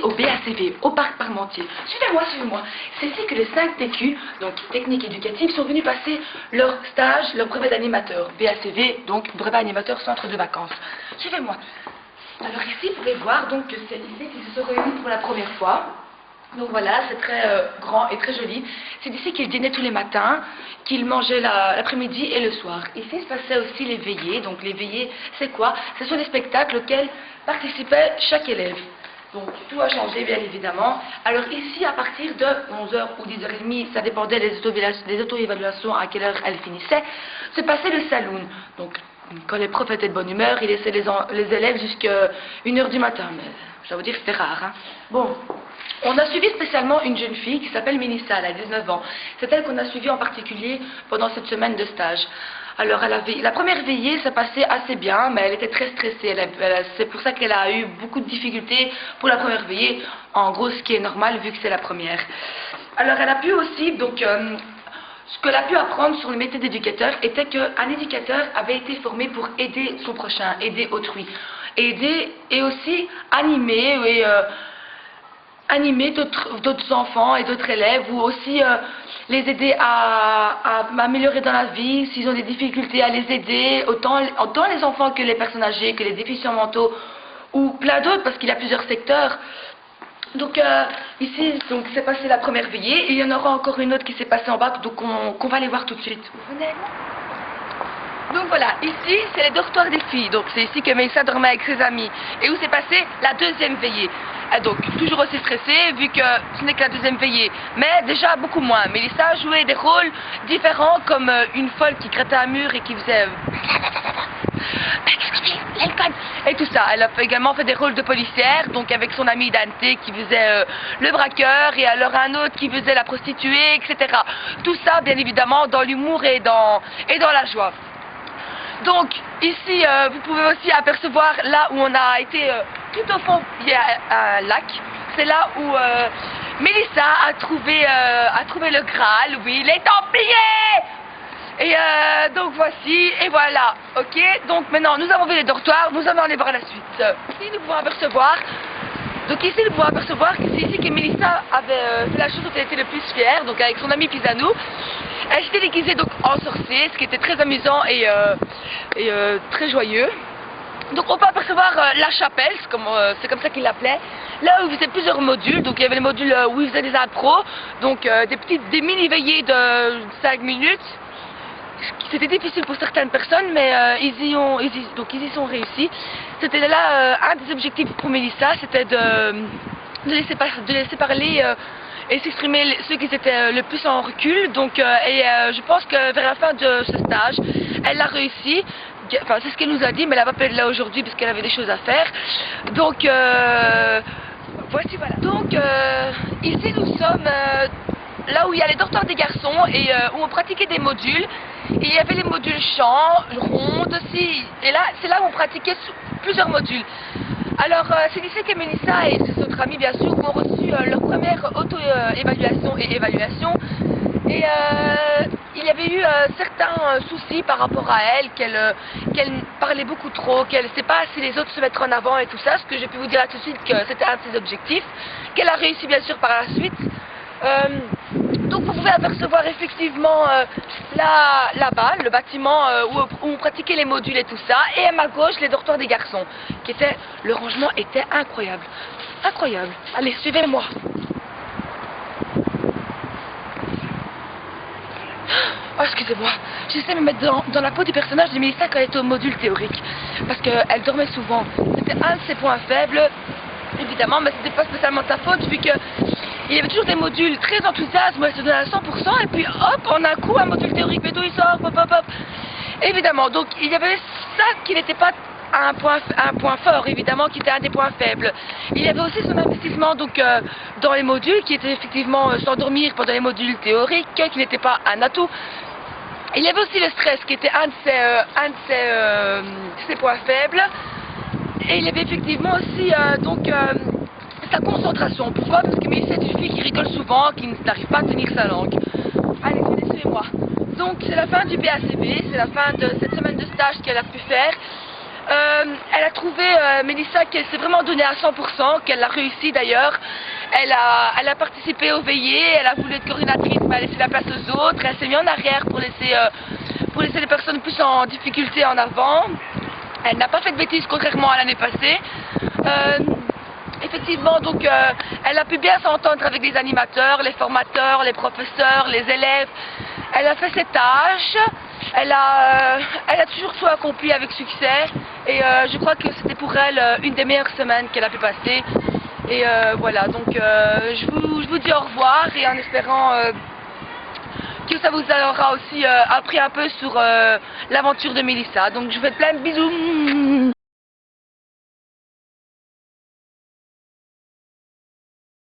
au BACV, au Parc Parmentier. Suivez-moi, suivez-moi. C'est ici que les 5 TQ, donc techniques éducatives, sont venus passer leur stage, leur brevet d'animateur. BACV, donc brevet animateur centre de vacances. Suivez-moi. Alors ici, vous pouvez voir donc que c'est ici qu'ils se sont réunis pour la première fois. Donc voilà, c'est très grand et très joli. C'est d'ici qu'ils dînaient tous les matins, qu'ils mangeaient l'après-midi et le soir. Ici se passaient aussi les veillées. Donc les veillées, c'est quoi? Ce sont des spectacles auxquels participait chaque élève. Donc tout a changé bien évidemment. Alors ici, à partir de 11h ou 10h30, ça dépendait des auto-évaluations à quelle heure elles finissaient, se passait le saloon. Donc quand les profs étaient de bonne humeur, ils laissaient les élèves jusqu'à 1h du matin. Mais je dois vous dire que c'était rare. Hein. Bon. On a suivi spécialement une jeune fille qui s'appelle Mélissa, elle a 19 ans. C'est elle qu'on a suivie en particulier pendant cette semaine de stage. Alors, la première veillée, ça passait assez bien, mais elle était très stressée. C'est pour ça qu'elle a eu beaucoup de difficultés pour la première veillée. En gros, ce qui est normal vu que c'est la première. Alors, elle a pu aussi, donc, ce qu'elle a pu apprendre sur le métier d'éducateur était qu'un éducateur avait été formé pour aider son prochain, aider autrui. Aider et aussi animer et... animer d'autres enfants et d'autres élèves ou aussi les aider à m'améliorer dans la vie, s'ils ont des difficultés à les aider, autant les enfants que les personnes âgées, que les déficients mentaux ou plein d'autres parce qu'il y a plusieurs secteurs. Donc ici, donc c'est passé la première veillée et il y en aura encore une autre qui s'est passée en bas, donc qu'on va aller voir tout de suite. Vous venez avec moi ? Donc voilà, ici c'est les dortoirs des filles, donc c'est ici que Mélissa dormait avec ses amis et où s'est passée la deuxième veillée. Et donc toujours aussi stressée vu que ce n'est que la deuxième veillée, mais déjà beaucoup moins. Mélissa jouait des rôles différents comme une folle qui grattait un mur et qui faisait et tout ça. Elle a également fait des rôles de policière, donc avec son ami Dante qui faisait le braqueur et alors un autre qui faisait la prostituée, etc. Tout ça bien évidemment dans l'humour et dans la joie. Donc ici vous pouvez aussi apercevoir là où on a été tout au fond, il y a un lac. C'est là où Mélissa a trouvé le Graal, oui, les Templiers. Et donc voici, et voilà, ok. Donc maintenant nous avons vu les dortoirs, nous allons aller voir la suite. Ici nous pouvons apercevoir, que c'est ici que Mélissa avait fait la chose dont elle était le plus fière, donc avec son ami Pisanou. Elle s'était déguisée donc en sorcier, ce qui était très amusant et très joyeux. Donc on peut apercevoir la chapelle, c'est comme ça qu'il l'appelait, là où il faisait plusieurs modules. Donc il y avait les modules où il faisait des impros, donc des mini-veillées de 5 minutes. C'était difficile pour certaines personnes, mais ils y sont réussis. C'était là un des objectifs pour Mélissa, c'était de laisser parler et s'exprimer ceux qui étaient le plus en recul. Donc, je pense que vers la fin de ce stage, elle a réussi. Enfin, c'est ce qu'elle nous a dit, mais elle n'a pas pu être là aujourd'hui parce qu'elle avait des choses à faire. Donc, voici, voilà. Donc, ici nous sommes là où il y a les dortoirs des garçons et où on pratiquait des modules. Et il y avait les modules chant, ronde aussi. Et là, c'est là où on pratiquait plusieurs modules. Alors, c'est ici que Mélissa et ses autres amis, bien sûr, ont reçu leur première auto-évaluation et évaluation. Et il y avait eu certains soucis par rapport à elle, qu'elle parlait beaucoup trop, qu'elle ne sait pas si les autres se mettre en avant et tout ça. Ce que j'ai pu vous dire là tout de suite que c'était un de ses objectifs, qu'elle a réussi bien sûr par la suite. Donc vous pouvez apercevoir effectivement là-bas le bâtiment où on pratiquait les modules et tout ça, et à ma gauche les dortoirs des garçons, le rangement était incroyable, incroyable. Allez, suivez-moi. Oh, excusez-moi, j'essaie de me mettre dans la peau du personnage de Mélissa quand elle était au module théorique, parce qu'elle dormait souvent. C'était un de ses points faibles, évidemment, mais c'était pas spécialement sa faute vu que il y avait toujours des modules très enthousiastes, elle se donnait à 100%, et puis hop, en un coup, un module théorique, mais d'où il sort, hop, hop, hop. Évidemment, donc il y avait ça qui n'était pas un point fort, évidemment, qui était un des points faibles. Il y avait aussi son investissement donc, dans les modules, qui était effectivement s'endormir pendant les modules théoriques, qui n'était pas un atout. Il y avait aussi le stress, qui était un de ses points faibles. Et il y avait effectivement aussi sa concentration. Pourquoi? Parce que Mélissa est une fille qui rigole souvent, qui n'arrive pas à tenir sa langue. Allez, venez, suivez-moi. Donc c'est la fin du BACV, c'est la fin de cette semaine de stage qu'elle a pu faire. Elle a trouvé, Mélissa, qu'elle s'est vraiment donnée à 100%, qu'elle a réussi d'ailleurs. Elle a participé aux veillées, elle a voulu être coordinatrice, mais elle a laissé la place aux autres. Elle s'est mise en arrière pour laisser les personnes plus en difficulté en avant. Elle n'a pas fait de bêtises, contrairement à l'année passée. Effectivement, donc, elle a pu bien s'entendre avec les animateurs, les formateurs, les professeurs, les élèves. Elle a fait ses tâches. Elle a toujours tout accompli avec succès. Et je crois que c'était pour elle une des meilleures semaines qu'elle a pu passer. Et voilà, donc je vous dis au revoir et en espérant que ça vous aura aussi appris un peu sur l'aventure de Mélissa. Donc je vous fais plein de bisous.